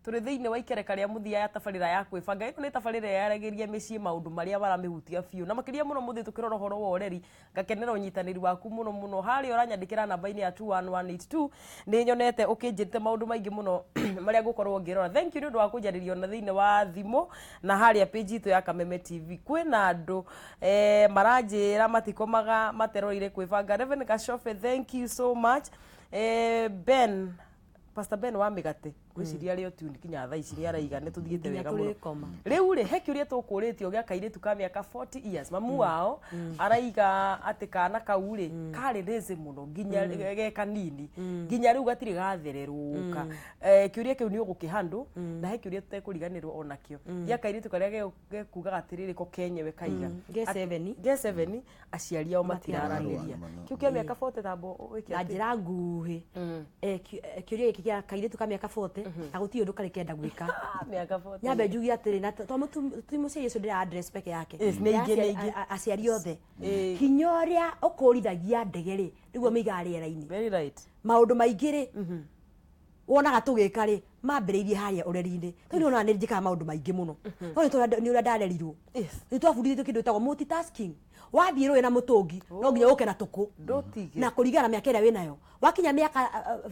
turi thiini wa ikereka ria muthia ya tabarira ya Kwibanga. Ino ni tabarira yaragiria micii maundu maria maramihutia biu na makiria muno muthi tukirora horo wa ureri ngakenera unyitaniri waku muno muno hari uranyandikira namba-ini ya 21182 ni nyonete ukinjirite maundu maingi muno maria ngukorwo ngirora. Thank you ni undu wa kunjaririo na thiini wa thimu na haria page itu ya Kameme TV. Kwina andu maranjira matikomaga materoire Kwibanga. Reverend Kashofe, thank you so much. Ben, Pastor Ben wa migate gwiciria rio tuni kinya thaa ici ni araiga ni tuthiite wega muno. Riu ri he kiuria tukuritio gia kairitu ka miaka 40 years mamu wao araiga ati kana kau ri kari reze muno nginya ge kanini nginya riu gatiri gathereruka. Kiuria kiu ni ugukihandu na he kiuria tutekuriganirwo onakio gia kairitu karia gekuga gatiriri ko kenyewe kaiga G7 aciari ao matiraraniria kiu kia miaka 40 tambo na njira nguhi kiuria giki gia kairitu ka miaka 40 aguti undu kare kenda gwika miaka 40 nyabe njugi atiri na tumucie Yesu ndira address peke yake aciari othe kinyoria ukurithagia ndegere niguo miga riera-ini very right maundu maingi ri wonaga tugika ri mambiriirie haria ureri-ini to ni ona ni njikaga maundu maingi muno to ni ura ndarerirwo ni twabundithitio kindu tagwo multitasking wathie rwe na mutungi no nginya uke na tuku na kurigana miaka ira winayo wakinya miaka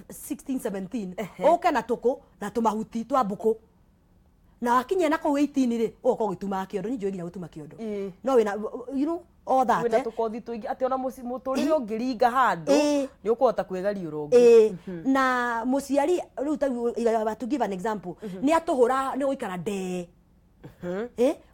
16 17 uke na tuku na tumahuti twa mbuku na wakinya na ko 18 ri uko gituma kiondo ni njui nginya gutuma kiondo no wina you know all that wina tukothi tuingi ati ona muturire ungiringa handu ni ukuhota kwegari urongi na muciari riu to give an example ni atuhura ni guikara de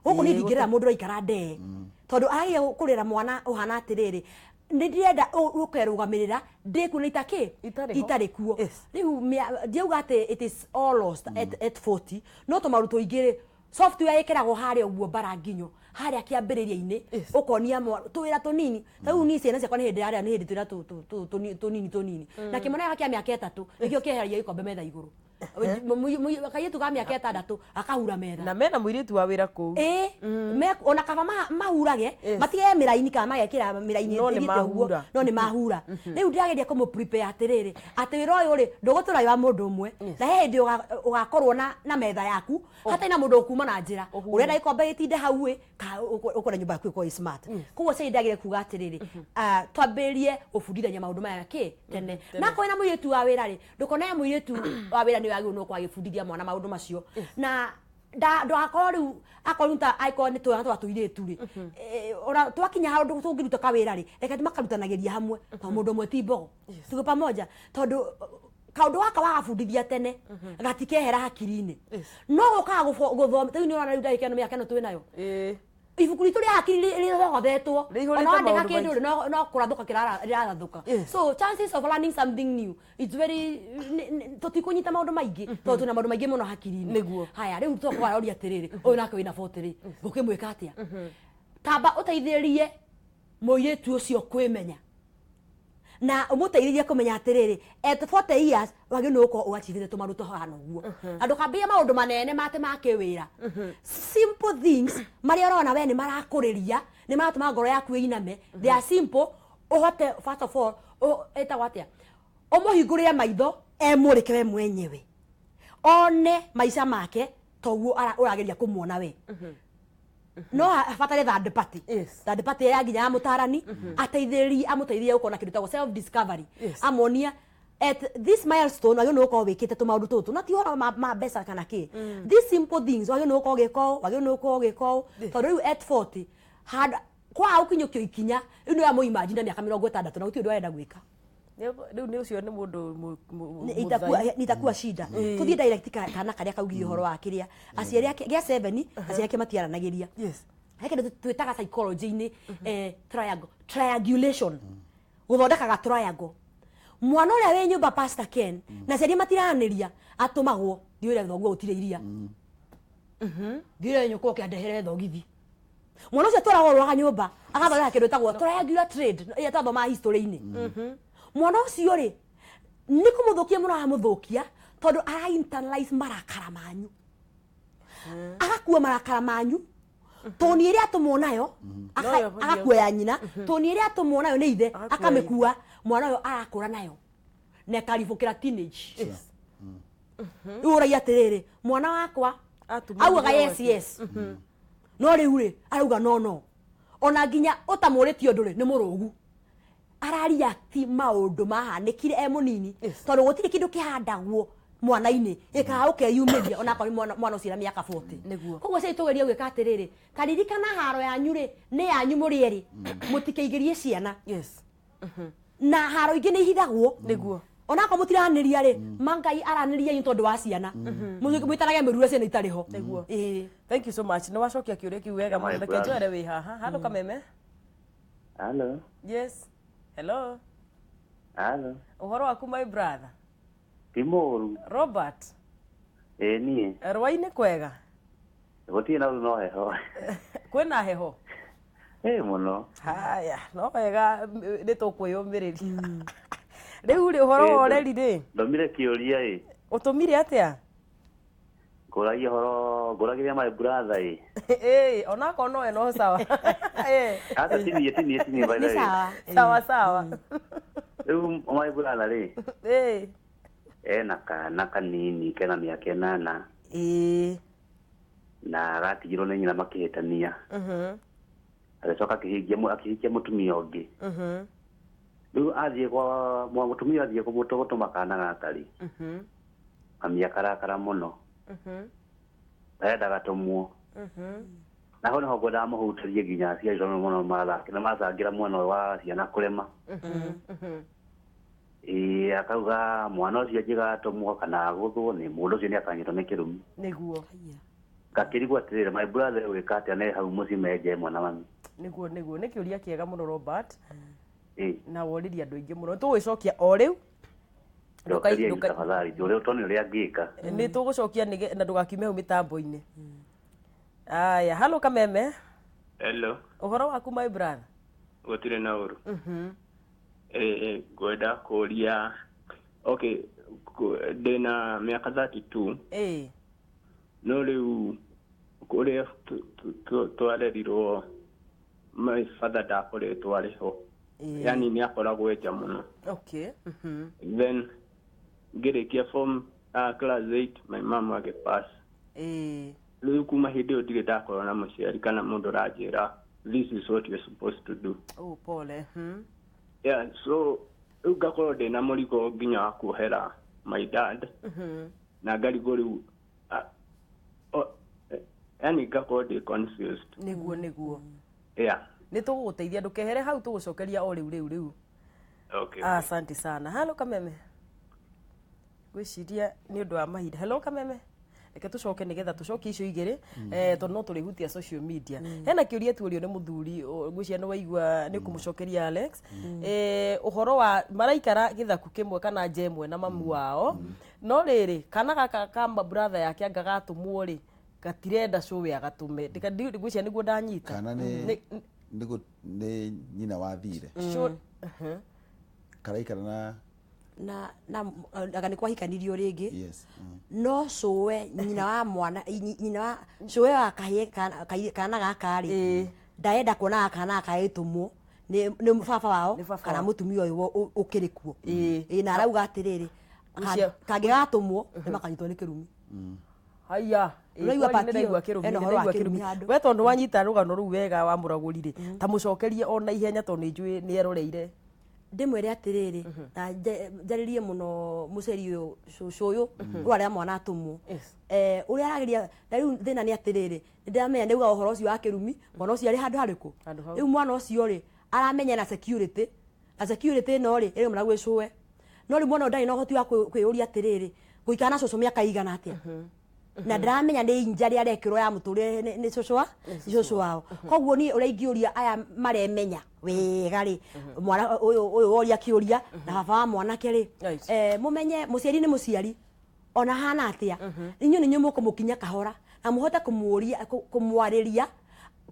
uko ni ndingirira mundu raikara de tondu agia kurera mwana uhana atiriri ni ndirenda ukerugamirira ndikunita ki itari kuo riu ndiuga ati it is all lost at 40 no to maruto igire software ikiragwo haria uguo baranginyo haria kiambiriria-ini ukonia twira tunini tau ni ciana ciakwa ni hindi haria ni hindi twira tunini na kimwana kia miaka 3 nikio kieheria ikombe metha iguru kaitu ga miaka 6 akahura metha na mena muiritu wa wira ku ona kaba mahurage matige miraini kana magekira miraini no ni mahura riu ndirageria kumu prepare atiriri ati wira uyu ri ndugutura wa mundu umwe na he hindi ugakorwo na metha yaku hata ina mundu ukuma na njira urenda ikombe itinde hau ukora nyumba yaku iko smart kugo sei ndagire kuga atiriri twambirie ubundithania maundu maya ki tene na ko ina muiritu wa wira ri ndukona muiritu wa wira ni wagi no kwa gifundithia mwana maundu macio na ndo akoru akorunta icon to tuiretu ri ora twakinya handu tungiruta kawira ri reka makarutanagiria hamwe ta mundu mwe timbo tuko pamoja tondu kaundu waka wagabundithia tene gatikehera hakiri-ini no ukaga guthoma tu ni ona riu ndagikeno miaka no twinayo ibuku ritu ria hakiri rithogothetwo ona wandika kindu no kurathuka kirarathuka so chances of learning something new it's very tutikunyita maundu maingi to tuna maundu maingi muno hakiri-ini haya riu tukwaroria atiriri uyu nake wina 40 ngukimwika atia tamba uteithiririe muiritu ucio kwimenya na umuteithiririe kumenya atiriri at 40 years wagi no ko uachithite tumaruto hano guo andu kambia maundu manene mate make wira simple things mari orona we ni marakuriria ni maratuma ngoro yaku iname they are simple uhote first of all eta watia umuhingurire maitho emurike we mwenyewe one maisha make toguo urageria kumuona we no afatale third party third party ya nginya mutarani amuteithĩrĩrie ukona kindu ta self discovery amonia at this milestone wagi no ko wikite tumaundu tutu na ti horo ma besa kana ki these simple things wagi no ko giko tondu riu at 40 had kwa ukinyukio ikinya ino ya muimagine miaka 60 na uti ndu arenda gwika riu ni ucio ni mundu itakuwa shida tuthie direct kana karia kaugire horo wa kiria aciari yake gia 7 aciari yake matiaranagiria heke ndu twitaga psychology-ini triangulation guthondekaga triangle mwana uria we nyumba Pastor Ken na ciari matiraniria atumagwo ndiure thoguo utire iria ndiure nyuko kiandehere thogithi mwana ucio twaragwo rwa nyumba agathondeka kindu tagwo triangular trade ya tathoma history-ini mwana ucio ri ni kumuthukia muno amuthukia tondu ara internalize marakara manyu agakuwa marakara manyu toni iria tumuonayo akakuya nyina toni iria tumuonayo ni ithe akamekuwa mwana uyo arakura nayo na karibukira teenage uragia atiriri mwana wakwa auga yes no riu ri arauga no ona nginya utamuritie undu ri ni murugu araria ti maundu mahanikire munini tondu gutiri kindu kihandagwo mwana-ini ukeyumiria ona ko mwana ucio na miaka 40 koguo cia tugeria gwika atiriri karirikana haro yanyu ri ni yanyu muri eri mutikeigirie ciana na haro ingi ni ihithagwo niguo ona ko mutiraniria ri mangai araniria yu tondu wa ciana muitanage mirure ciana itariho niguo thank you so much no wacokia kiuria kiu wega muno reke twere wi haha halo kameme hello yes hello uhoro waku my brother Timoru Robert ni rwaini kwega gutie na no heho kwina heho muno haya no wega ni tukwiyumiriria riu ri uhoro wa ureri ri ndomire kiuria utumire atia nguragia horo nguragiria my brother ona ko no eno sawa hata tini by the way sawa riu my brother ri na kanini kena miaka 8 na agatigirwo ni nyina makihitania agacoka akihikia mutumia ungi riu athie kwa mutumia athie kumutuma kana gakari amiakarakara muno endaga tumwo naho niho ngwendaga muhutirie nginya aciari muno mathaki na macangira mwena wa ciana kurema akauga mwana ucio angigatumwo kana guthwo ni mundu ucio ni akanyitwo ni kirumi niguo ngakirigwo atiriri my brother wika atia ne hau muci menje mwana mami niguo ni kiuria kiega muno Robert na woriria andu aingi muno tugicokia o riu tafadhali uri toni uri angika ni tugucokia na ndugakiume hu mitambo-ini aya halo kameme hello uhoro waku my brother gutire na uru gwenda kuria okay ndina miaka 32 no riu kuria twarerirwo my father ndakoretwo ariho yani ni akoragwo eja muno then ngirikia form class 8 my mom agepass riu kuma hindi iyo ndirĩ ndakorwo na mũciari kana mũndũ ranjĩra this is what you're supposed to do pole yeah so riu ngakorwo ndĩna mũrigo nginya wa kuohera my dad na ngarigwo riu yani ngakorwo ndĩ confused niguo yeah ni tuguguteithia ndukehere hau tugucokeria o riu okay asante sana halo kameme gwiciria ni undu wa mahinda hello kameme reke tucoke nigetha tucokie icio igiri tondu no turihutia social media hena kiuria tuurio ni muthuri gwiciria ni waigua ni kumucokeria Alex uhoro wa maraikara githaku kimwe kana njemwe na mamu wao no riri kana gaka kamba brother yake angagatumwo ri gatirenda showe agatume gwiciria niguo ndanyita kana ni nyina wa thire karaikara na agani kwa hikanirio ringi yes no showe nyina wa mwana nyina wa showe wa kana gakari ndaenda kuona kana kaitumwo ni baba wao kana mutumia uyu ukirikuo na arauga atiriri kangigatumwo ni makanyitwo ni kirumi haya we tondu wanyita rugano ruu wega wa muragurire ta mucokerie ona ihenya tondu njui ni eroreire ndimwere atiriri na njaririe muno muceri uyu cucu uyu rwaria mwana atumwo uri arageria riu thina ni atiriri ndiramenya ndauga uhoro ucio wa kirumi mwana ucio ari handu hariku riu mwana ucio ri aramenya na security no ri iri mwana gwicue no ri mwana ndai no hoti wa kwiyuria atiriri guikana cucu miaka igana atia na ndramenya ni injari arekirwo ya muture ni cucu wao koguo ni uri ingiuria aya maremenya wega ri mwana uyu woria kiuria na baba wa mwana keri mumenye muciari ni muciari ona hana atia inyu ninyu mukumukinya kahora na muhote kumwariria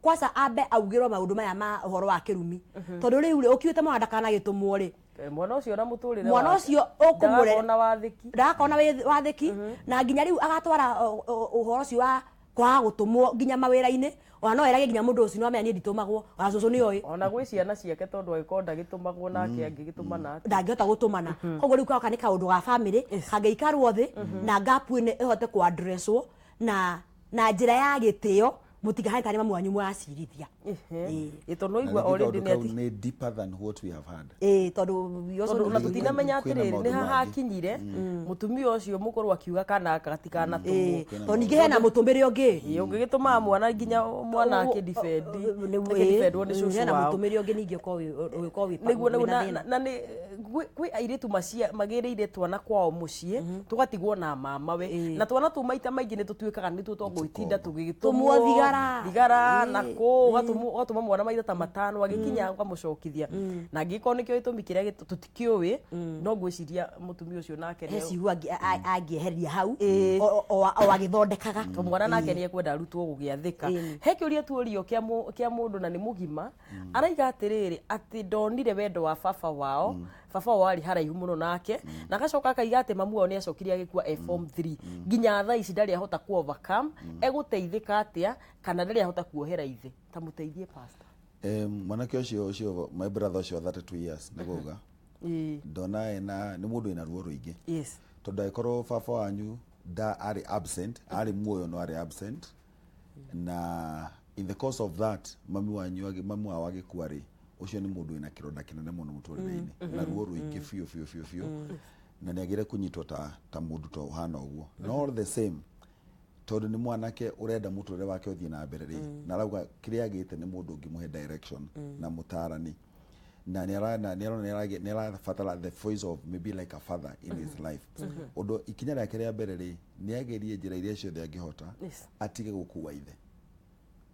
kwasa abe augirwo maundu maya ma uhoro wa kirumi tondu riu ri ukiute mwana ndakana gitumwo ri mwana ucio na muturire mwana ucio ukumure ndakona wathiki na nginya riu agatwara uhoro ucio wa kwa gutumwo nginya mawira-ini ona no erage nginya mundu ucio no amenya nditumagwo ona cucu ni oi ona gwi ciana ciake tondu agikonda gitumagwo nake angigitumana ndangihota gutumana koguo riu kauka ni kaundu ga family kangeikarwo thi na gapu ni ihote ku addresswo na njira ya gitio mutigahane tani mamu wanyu mwacirithia tondu igwa already ni deeper than what we have had tondu yoso na tutinamenya atiriri ni hakinyire mutumia ucio mukorwo akiuga kana gatikana tumwo tondu ningi hena mutumire ungi ungigituma mwana nginya mwana akidefendwo ni cucu hena wao mutumire ungi ningi ko niguo na ni gwi airitu magiriire twana kwao mucii tugatigwo na mama we na twana tu maita maingi ni tutuikaga ni tutogwitinda tugigitumwo thigara na ku gatuma mwana maitha ta matano agikinya ukamucokithia na ngiko nikio itumi kiria tutikiui no ngwiciria mutumia ucio nake ni eciu angieheria hau o agithondekaga mwana nake ni ekwenda arutwo gugiathika he kiuria tuorio kia mundu na ni mugima araiga atiriri ati ndonire wendo wa baba wao baba wao ari haraihu muno nake na gacoka akaiga ati mamu wao ni acokirie agikua form 3 nginya thaa ici ndari ahota ku overcome eguteithika atia kana ndari ahota kuohera ithe ta muteithie pastor mwanake ucio my brother ucio 32 years niguga ndona ena ni mundu ina ruo ruingi yes tondu aikorwo baba wanyu da ari absent ari muoyo no ari absent na in the course of that mamu wao agikua ri ucio ni mundu ina kironda kinene muno muturire-ini na ruo ruingi fiu na ni agire kunyitwo ta mundu to hana uguo no all the same tondu ni mwanake urenda muturire wake uthie na mbere ri na rauga kiria agite ni mundu ungimuhe direction na mutarani na ni arabatara the voice of maybe like a father in his life undu ikinya rake ria mbere ri ni agerie njira iria ciothe angihota atige gukua ithe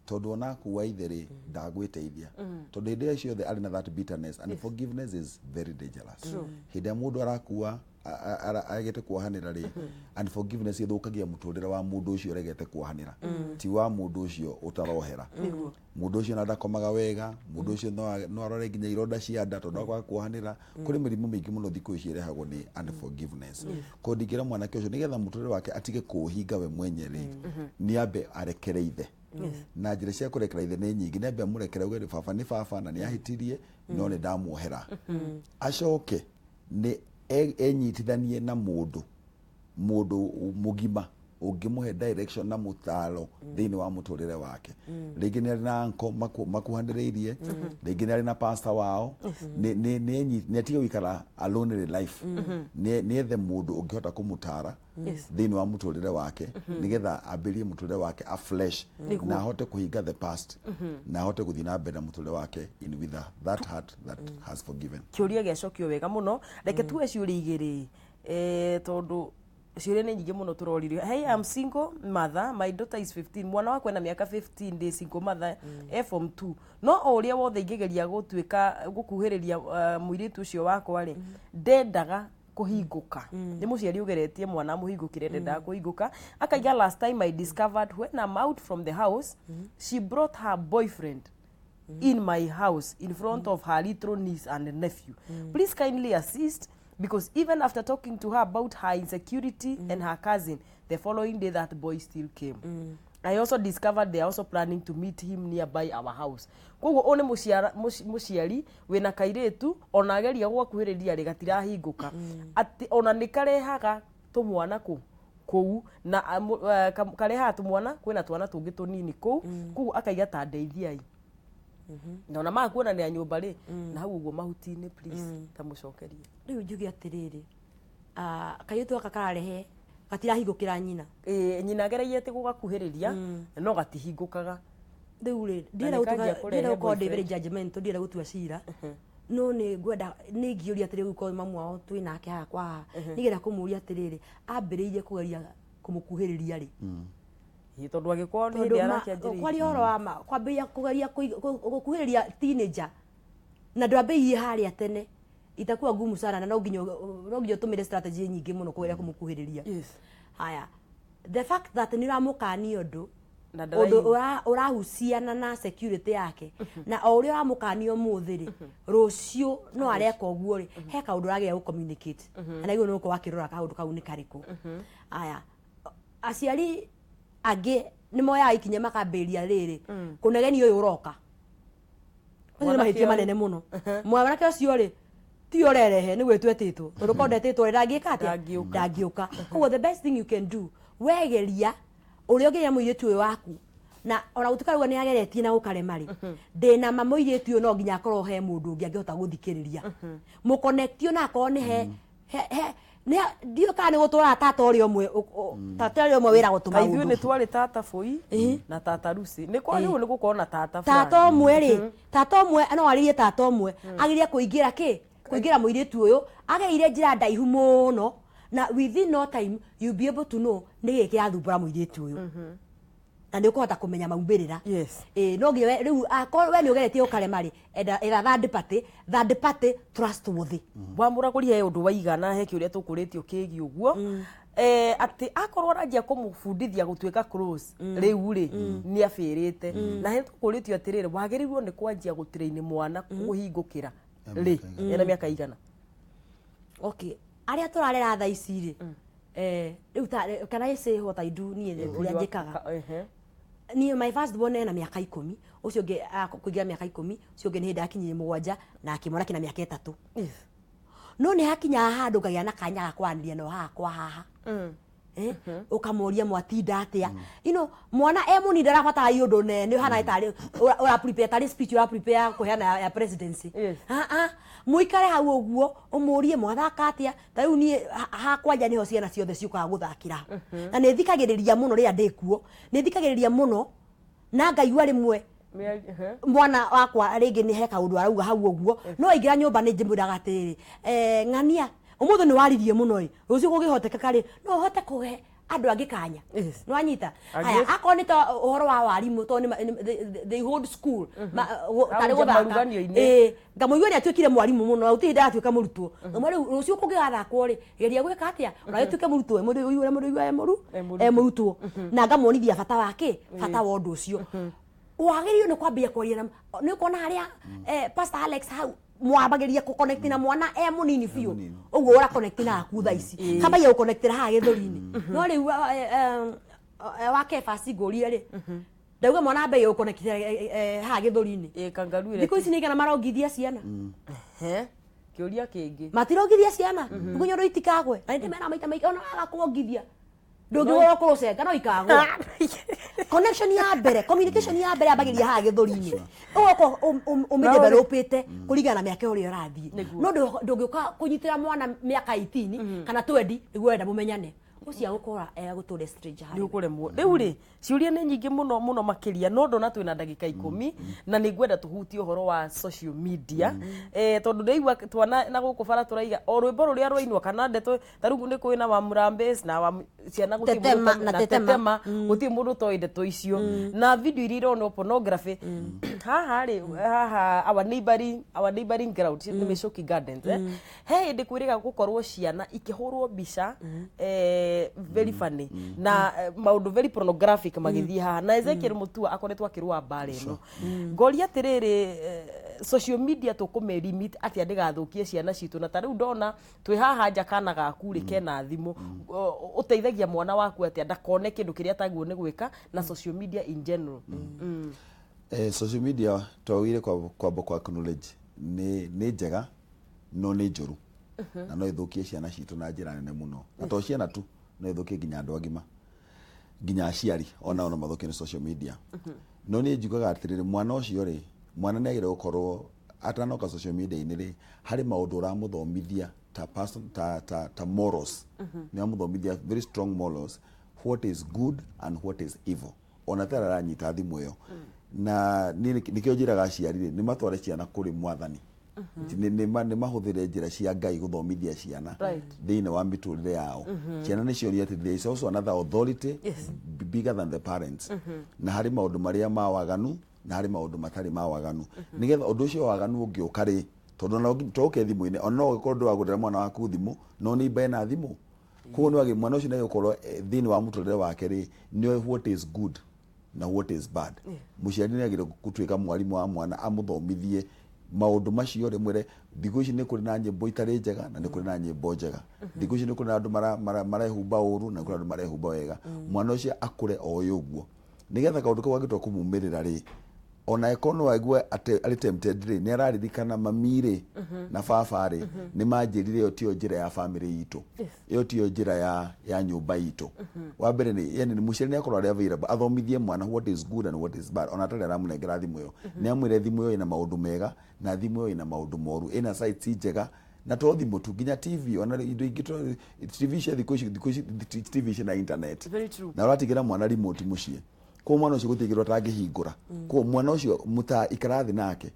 tondu ona kuwa ithe ri ndagwiteithia tondu hĩndĩ ĩrĩa ciothe arĩ na that bitterness and forgiveness is very dangerous hĩndĩ ya mundu arakuwa agete kuohanira ri and forgiveness ithukagia muturire wa mundu ucio uregete kuohanira ti wa mundu ucio utarohera mundu ucio ndakomaga wega mundu ucio no arore nginya ironda cia nda tondu akwa kuohanira kuri mirimu mingi muno thiku ici irehagwo ni unforgiveness ko ndingira mwanake ucio nigetha muturire wake atige kuhinga we mwenye ri ni ambe arekere ithe na njira cia kurekera ithe ni nyingi ni ambe amurekere uge baba ni baba na ni ahitirie no ni ndamuohera acoke ni enyitithanie na mundu mugima ungimuhe direction na mutaro thiini wa muturire wake ringi ni ari na anko makuhandireirie ringi ni ari na pastor wao ni atige wikara alone life ni ethe mundu ungihota kumutara thiini wa muturire wake nigetha ambirie muturire wake a flesh na ahote kuhinga the past na ahote guthii na mbere na muturire wake in with that heart that has forgiven kiuria giacokio wega muno reke tuwe ciuria igiri tondu ciuria ni nyingi muno turoririo hey I'm single mother my daughter is 15 mwana wakwa na miaka 15 day single mother form 2 no uria wothe ingigeria gutuika gukuhiriria muiritu ucio wakwa ri ndendaga kuhinguka ni muciari ugeretie mwana muhingukire ndendaga kuhinguka akaiga last time I discovered when I'm out from the house she brought her boyfriend in my house in front of her little niece and nephew please kindly assist because even after talking to her about her insecurity and her cousin the following day that boy still came I also discovered they are also planning to meet him nearby our house koguo one muciari wina kairetu ona ageria gwakuhiriria ri gatirahinguka ati ona nikarehaga tumwana kou na karehaga tumwana kwina twana tungi tunini kou koguo akaiga ta ndeithiai na makuona ni nyumba ri na hau uguo mahuti-ini please tamucokerie riu njuge atiriri kairetu aka kararehe gatirahingukira nyina nyina gereire ti gugakuhiriria no gatihingukaga riu ri ndira uko de very judgment ndira gutua cira no ni ngwenda ni ngiuria atiriri uko mamu wao twinake haha kwa nigetha kumuria atiriri ambiriirie kugeria kumukuhiriria ri tondu agikwo ni ndi arakianjiri kwari horo wa kwambia kugeria gukuhiriria teenager na ndwambirie haria tene itakuwa ngumu sana na no nginyo tumire strategy nyingi muno kugeria kumukuhiriria haya the fact that ni ramukani undu urahusiana na security yake na o uria ramukanio muthiri rucio no areka uguo ri he kaundu ragia communicate na igwo nuko wakirora kaundu kau ni kariku haya aciari age moya ikinye makambĩria rĩrĩ kũnegenia ũyũ ũroka nĩ mahĩtia manene mũno mwanake ũcio rĩ ti ũrerehe nĩ gwĩtwetĩtwo tondũ kondetĩtwo ndangĩka atĩa ndangĩũka koguo the best thing you can do wegeria ũrĩa ũngĩria mũirĩtu ũyũ waku na ona gũtukaruga nĩ ageretie na gũkarema rĩ ndĩna ma mũirĩtu ũyũ no nginya akorwo he mũndũ ũngĩ angĩhota gũthikĩrĩria mũconnectio na akorwo nĩ he ndio kana nĩ gũtwara tata ũrĩa ũmwe tata ũrĩa ũmwe wĩra gũtũma ũndũ ithuĩ nĩ twarĩ tata Boi na tata Lucy nĩ kwa rĩu nĩ gũkorwo na tata tata ũmwe rĩ tata ũmwe no arĩrie tata ũmwe ageria kũingĩra kũingĩra mũirĩtu ũyũ ageire njĩra ndaihu mũno na within no time you be able to know nĩ gĩkĩ kĩrathumbũra mũirĩtu ũyũ na nĩ ũkũhota kũmenya maumĩrĩra no nginya rĩu akorwo we nĩ ũgeretie ũkarema rĩ etha third party trustworthy wamũra kũria he ũndũ waigana he kĩũrĩa tũkũrĩtio kĩgiĩ ũguo atĩ akorwo aranjia kũmũbundithia gũtuĩka close rĩu rĩ nĩ abĩrĩte na he tũkũrĩtio atĩrĩrĩ wagĩrĩirwo nĩ kwanjia gũtĩrĩini mwana kũhingũkĩra rĩ ena mĩaka igana arĩa tũrarera thaa ici rĩ rĩu can I say what I do niĩ ũrĩa njĩkaga niĩ my first born ena mĩaka 10 ũcio ũngĩ kũingĩra mĩaka 10 ũcio ũngĩ nĩ hĩndĩ akinyirie 7 na akĩmwana kĩna mĩaka 3 no nĩ hakinya handũ ngagĩa na kanya ga kwaranĩria no hakwa haha ukamoria mwatinda atia mwana mũnini ndarabatara iũndũ nene hana tarĩ ora prepare tarĩ speech ora prepare kũheana ya presidency muikare hau ũguo ũmũrie mwathaka atia tarĩu niĩ hakwa nja niho ciana ciothe ciũkaga gũthakĩra na nĩ thikagĩrĩria mũno rĩrĩa ndĩkuo nĩ thikagĩrĩria mũno na ngaigua rĩmwe mwana wakwa rĩngĩ nĩ he kaũndũ arauga hau ũguo no aingĩra nyũmba nĩ njĩmwĩraga atĩrĩ ng'ania ũmũthĩ nĩ waririe mũno ĩ rũciũ gũgĩhotekeka rĩ no ũhote kũhe andũ angĩ kanya nĩ wanyita haya akorwo nĩ ta ũhoro wa warimũ tondũ they hold school tarĩ gũthaka ngamũigua nĩ atuĩkire mwarimũ mũno gũtirĩ hĩndĩ aratuĩka mũrutwo rĩu rũciũ kũngĩgathakwo rĩ geria gwĩka atĩa ona gĩtuĩke mũrutwo mũrutwo na ngamuonithia bata wake bata wa ũndũ ũcio wagĩrĩirwo nĩ kwambia kwaria nĩ kuona harĩa Pastor Alex hau mwambagĩria kũconnect na mwana mũnini biũ ũguo ũra connect na aku thaa ici kambaia gũconnect haha gĩthũri-inĩ no rĩu wake basi ngũrie rĩ ndauga mwana ambe gũconnect haha gĩthũri-inĩ thikũ ici nĩ igana marongithia ciana kĩũria kĩngĩ matirongithia ciana ngunya ũndũ itikagwe na nĩ mena maita maingĩ ona waga kũongithia ndũngĩhora kũrũcenga no ikagwo connection ya mbere communication ya mbere yambagĩria haha gĩthũri-inĩ ũgoko ũmĩdevelopĩte kũringana na mĩaka ũrĩa ũrathiĩ no ndũngĩũka kũnyitĩra mwana mĩaka 18 kana 20 nĩguo wenda mũmenyane ucia gukora gũtũre stranger hari ũkũremwo rĩu rĩ ciũria nĩ nyingĩ mũno mũno makĩria no ndona twĩna ndagĩka 10 na nĩ ngwenda tũhutie ũhoro wa social media tondũ ndĩigua twana na gũkũ bara tũraiga o rwĩmbo rũrĩa rwainwo kana ndeto tarungu nĩ kwĩna wa Murambes na wa ciana gũtima gũtirĩ mũndũ toĩ ndeto icio na video iria ironwo pornography haha rĩ haha our neighboring ground nĩ Mĩcoki Gardens he hĩndĩ kwĩrĩga gũkorwo ciana ikĩhũrwo mbica very funny na maũndũ very pornographic magĩthiĩ haha na Ezekiel Mutua akoretwo akĩrũa mbara ĩno ngoria atĩrĩrĩ social media tũkũme limit atĩa ndĩgathũkie ciana citũ na tarĩu ndona twĩ haha nja kana gaku rĩ kena thimũ ũteithagia mwana waku atĩa ndakone kĩndũ kĩrĩa ataguo nĩ gwĩka na social media in general social media twagĩrĩire kwamba kwa acknowledge nĩ njega no nĩ njũru na no ithũkie ciana citũ na njĩra nene mũno na to ciana tu no ithũkie nginya andũ agima nginya aciari ona mathũkie nĩ social media no nĩ njugaga atĩrĩrĩ mwana ũcio rĩ mwana nĩ agĩrĩirwo gũkorwo atanoka social media-inĩ rĩ harĩ maũndũ ũramũthomithia ta morals nĩ amũthomithia very strong morals what is good and what is evil ona tara aranyita thimũ ĩyo na nĩkĩo njĩraga aciari rĩ nĩ matware ciana kũrĩ mwathani nĩ mahũthĩre njĩra cia Ngai gũthomithia ciana thĩinĩ wa mĩtũrĩre yao ciana nĩ cionia atĩ there is also another authority bigger than the parents na harĩ maũndũ marĩa mawaganu na harĩ maũndũ matarĩ mawaganu nĩgetha ũndũ ũcio waganu ũngĩũka rĩ tondũ no toke thimũ-inĩ ona no ũkorwo ndwagũrĩra mwana waku thimũ no nĩ imbe na thimũ koguo nĩ wagĩ mwana ũcio nĩ gũkorwo thĩinĩ wa mũtũrĩre wake rĩ nĩ what is good na what is bad mũciari nĩ agĩrĩirwo gũtuĩka mwarimũ wa mwana amũthomithie maũndũ macio rĩmwe thikũ ici nĩ kũrĩ na nyĩmbo itarĩ njega na nĩ kũrĩ na nyĩmbo njega thikũ ici nĩ kũrĩ na andũ marehumba ũru na kũrĩ andũ marehumba wega mwana ũcio akũre o ũguo nigetha kaundu kau agitwa kumumirira ri ona ekono agwe ari tempted ri ni araririkana mamiri na baba ri ni manjirire yo tio njira ya family yitu yo tio njira ya nyumba yitu wa mbere ni yani muciari ni akorwo ari available athomithie mwana what is good and what is bad ona tare aramunengera thimu yo ni amwire thimu yo ina maundu mega na thimu yo ina maundu moru ina sites njega na to thimu tu nginya TV ona indo ingito TV cia TV na internet na uratigira mwana remote mucie ko mwana ucio gutigirwo tangihingura ko mwana ucio muta ikarathi nake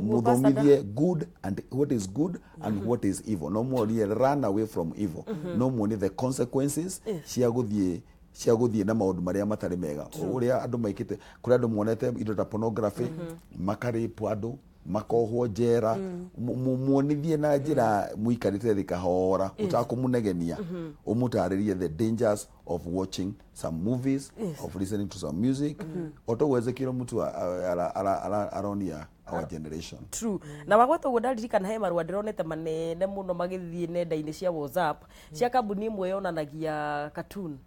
muthomithie good and what is good and what is evil no more run away from evil no more the consequences cia guthie na maundu maria matari mega uria andu maikite kuri andu monete indo ta pornography makaripu andu makohwo njera muonithie na njira muikarite thika hora utakumunegenia umutaririe the dangers of watching some movies of listening to some music otoweze kilo mtu aronia our generation true na wagweta gudaririkana he marua ndironete manene muno magithie nenda-ini cia WhatsApp cia kambuni imwe yonanagia cartoon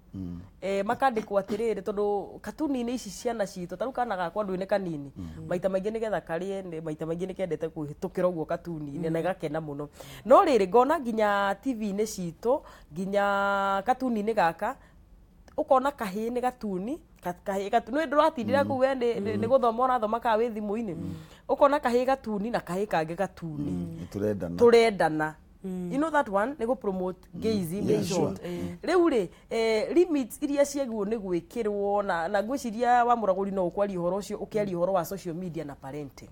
makandikwo atiriri tondu cartoon-ini ici ciana citu taru kana gakwa ndwine kanini maita maingi nigetha karie maita maingi nikendete kuhitukira uguo cartoon-ini na gakena muno no riri ngona nginya TV-ini citu nginya cartoon-ini gaka ukona kahi ni gatuni kahi gatuni nduratindira ku we ni guthoma urathoma ka wi thimu-ini ukona kahi gatuni na kahi kange gatuni turendana you know that one ni go promote gayism in short riu ri limits iria ciegwo ni gwikirwo na ngwiciria wa muraguri no ukwari horo ucio ukiari horo wa social media na parenting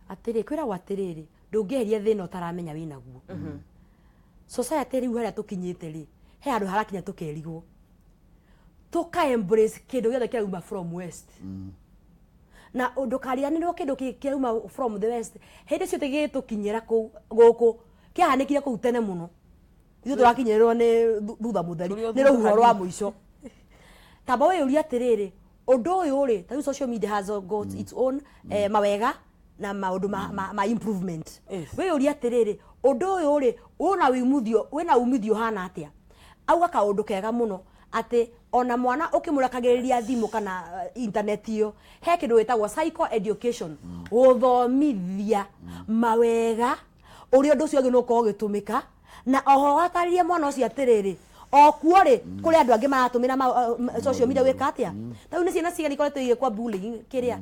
atiri kwira watiriri ndungiheria thina utaramenya winaguo society riu haria tukinyite ri he andu harakinya tukerigwo tuka embrace kindu giothe kirauma from west na undu karianirwo kindu kirauma from the west hindi ciothe gitukinyira guku kiahanikire kuu tene muno ithu turakinyirwo ni thutha mutheri ni ruhuho rwa muico tamba we uria atiriri undu uyu ri ta social media has got its own mawega na maundu ma improvement we uria atiriri undu uyu ri wina umithio hana atia auga kaundu kega muno ati ona mwana ukimurakagiriria thimu kana internet iyo he kindu wetagwo psycho education guthomithia mawega uri undu ucio no ko gitumika na oho wataririe mwana ucio atiriri okuo ri kuri andu angi maratumira social media wekatia tau ni ciana cigani koretwo igikwa bullying kiria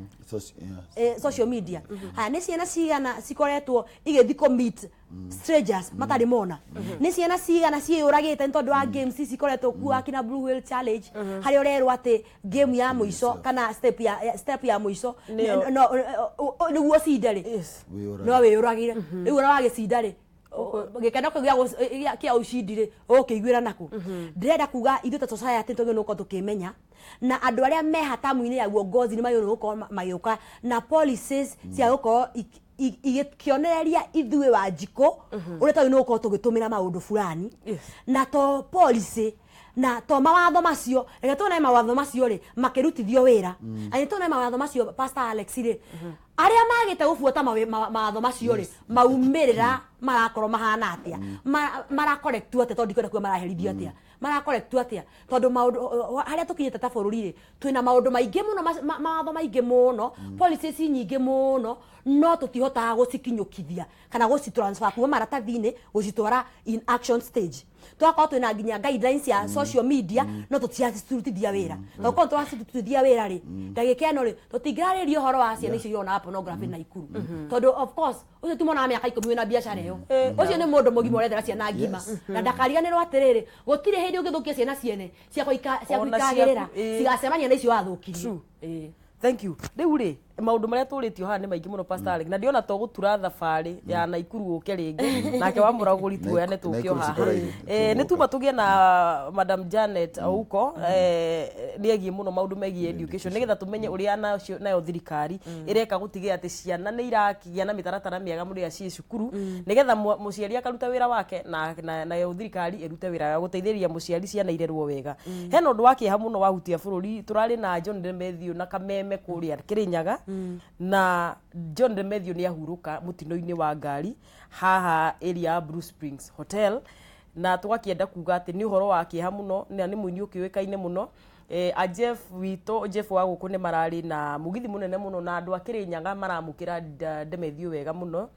social media ni ciana cigana cikoretwo igithi commit strangers matari mona ni ciana cigana ciuragite ntondu wa games cikoretwo kuwa kina Blue Whale Challenge hari urerwa ati game ya muico kana step ya muico ni guo cindari no we uragire riu ura wagicindari gikeno kia ucindire ukiguira naku ndirenda kuga ithu ta society tugio nuko tukimenya na andu aria me hatamu-ini ya uongozi ni mayo nuko magioka na policies cia uko igikionereria ithuĩ wa njiko uria tayo nuko tugitumira maundu fulani na to policy na to mawatho macio reke tuna mawatho macio ri makirutithio wira ani tuna mawatho macio Pastor Alex ri aria magite gubuota mawatho macio ri maumirira marakorwo mahana atia marakorektwo atia tondu kwenda kuo maraherithio atia marakorektwo atia tondu maundu haria tukinyite ta bururi ri twina maundu maingi muno mawatho maingi muno policies nyingi muno no tutihota gucikinyukithia kana gucitransfer kuma maratathi-ini gucitwara in action stage twakao twina nginya guidelines ya social media no tutiacitutithia wira toko twacitutithia wira ri ndagikeno ri tutingiraririo horo wa ciana icio yona pornography na ikuru tondu of course ucio tumona miaka 10 na biacara iyo ucio ni mundu mugima urethera ciana ngima na ndakariganirwo atiriri gutire hindi ungithukia ciana ciene cia kuikagirira cigacemania na icio wathukirie thank you riu ri maundu maria turitio haha ni maingi muno Pastor Alex na ndiona to gutura thabari ya Naikuru uke ringi nake wa muraguri tuoyane tukio haha ni tuma tugie na Madam Janet Ouko niegi muno maundu megi education nigetha tumenye uria nayo thirikari ireka gutigia ati ciana ni irakigia na mitaratara miega muria cie cukuru nigetha muciari akaruta wira wake na thirikari irute wira wa guteithĩrĩria muciari ciana irerwo wega hena undu wakiha muno wahutia bururi turari na John Demethio na kameme kuria Kirinyaga na John Demethio ni ahuruka mutino-ini wa ngari haha area Blue Springs Hotel na tugakienda kuga ati ni uhoro wa kiha muno na ni muini ukiwekaine muno a Jeff wito Jeff wa guku ni marari na mugithi munene muno na andu akiri nyaga maramukira Ndemethio wega muno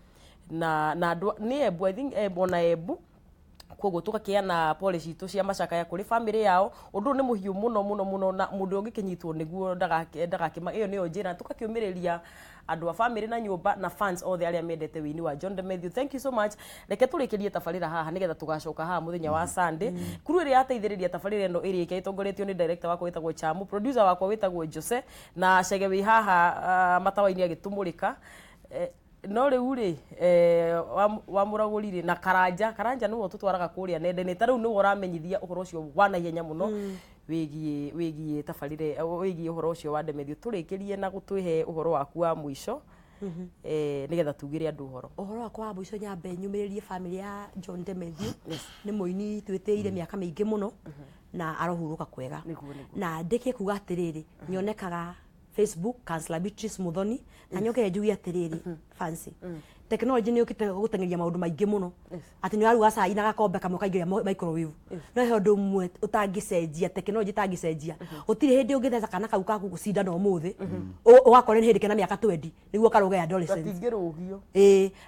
na andu ni Embu I think bona Embu koguo tugakiana policy tu cia macakaya kuri family yao undu ni muhiu muno na mundu ungikinyitwo niguo ndagakima iyo niyo njira tukakiumiriria andu a family na nyumba na fans othe aria mendete wini wa John Ndemethio. Thank you so much. Reke turikirie tabarira haha nigetha tugacoka haha muthenya wa Sunday. Kuru iri ateithiriria tabarira eno iri itongoretio ni director wakwa witagwo Chamu, producer wakwa witagwo Jose na Chege wi haha matawaini agitumurika no riu ri wa muragurire na karanja niwo tutwaraga kuria nende-ini ta riu niwo uramenyithia uhoro ucio wana ihenya muno wigie tabarire wigie uhoro ucio wa Ndemethio. Turikirie na gutwihe uhoro waku wa mwisho nigetha tugire andu uhoro wakwa wa mwisho nyambe nyumiririe family ya John Ndemethio ni muini twitiire miaka mingi muno na arohuruka kwega na ndike kuga atiriri nyonekaga Facebook ciana-prt3 Muthoni na nyoke njugi atiriri fancy technology ni ukite gutengeria maundu maingi muno ati ni waruga cai na gakombe kamwe kaingiria microwave no he undu mwe utangicenjia technology itangicenjia utire hindi ungithetha kana kau kaku gucinda no muthi ugakora ni hindi kena miaka 20 niguo karuge adolescent gatingirugio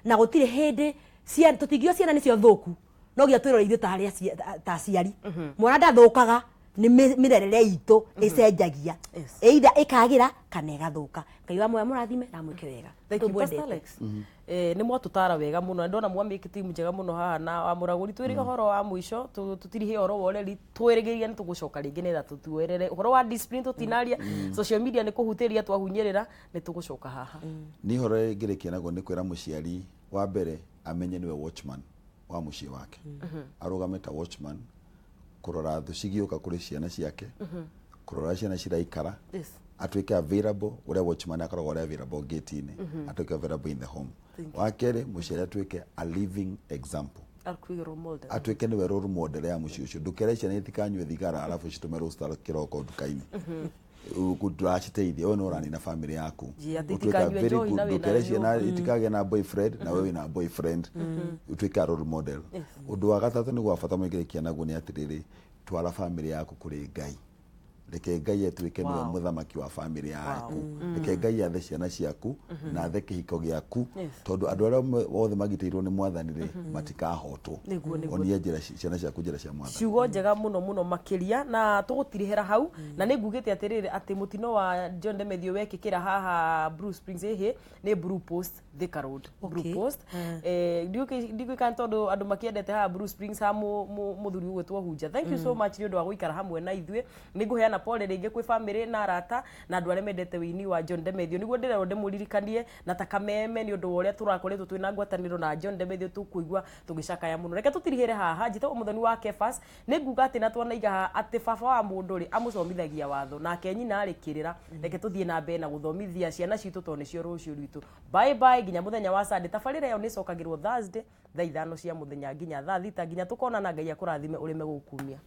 na gutire hindi cia tutingio ciana nicio thuku no gia twirora ithu ta ciari mwana ndathukaga ni mirerere itu icenjagia either ikagira kana igathuka. Ngai wa moyo murathime na mwike wega. Thank you Pastor Alex. Ni mwatutara wega muno ndona mwambike timu njega muno haha na amuraguri twiri horo wa mwisho tutirihe horo woreri twirigiria ni tugucoka ringi netha tutuerere horo wa discipline tutinaria social media ni kuhutiria twahunyirira ni tugucoka haha. Ni horo ngirikia nago ni kwira muciari wa mbere amenye niwe watchman wa mucie wake arugame ta watchman kurora thu cigioka kuri ciana ciake kurora ciana ciraikara atuike available uria watchman akoragwo uria available gate-ini atuike available in the home. Wakere muciari atuike a living example atuike niwe role model ya mucie ucio ndukere ciana itikanywe thigara alafu citume roster kiroko nduka-ini kuduraciteithia we no rani na family yaku utuika very good ndukere ciana itikage na boyfriend na wewe na boyfriend utuika role model. Undu wa gatatu ni gwa bata mwingirikia naguo ni atiriri twara family yaku kuri Ngai reke Ngai atuike niwe muthamaki wa family yaku reke Ngai athe ciana ciaku na athe kihiko giaku tondu andu aria othe magitiirwo ni mwathani matikahotwo onie njira ciana ciaku njira cia mwathani ciugo njega muno makiria na tugutirihera hau na ni ngugite atiriri ati mutino wa John Ndemethio wekikira haha Blue Springs ni Blue Post Thika Road Blue Post ndiuki kan tondu andu makiendete haha Blue Springs ha muthuri gwetwo Hunja. Thank you so much ni undu wa guikara hamwe na ithue ni nguheana pole ringi kwi family na arata na andu aria mendete wini wa John Ndemethio niguo ndirero ndimuririkanie na takameme ni undu uria turakoretwo twina ngwataniro na John Ndemethio tukuigua tugicakaya muno. Reke tutirihire haha njitwo muthoni wa Kefas ni nguga ati na twanaiga ati baba wa mundu ri amucomithagia watho nake nyina arikirira reke tuthie na mbere na guthomithia ciana citu to nicio rucio rwitu. Bye bye nginya muthenya wa Sunday. Tabarira yo ni cokagirwo Thursday thaa 5 cia muthenya nginya thaa 6 nginya tukona na Ngai akurathime urime gukumia.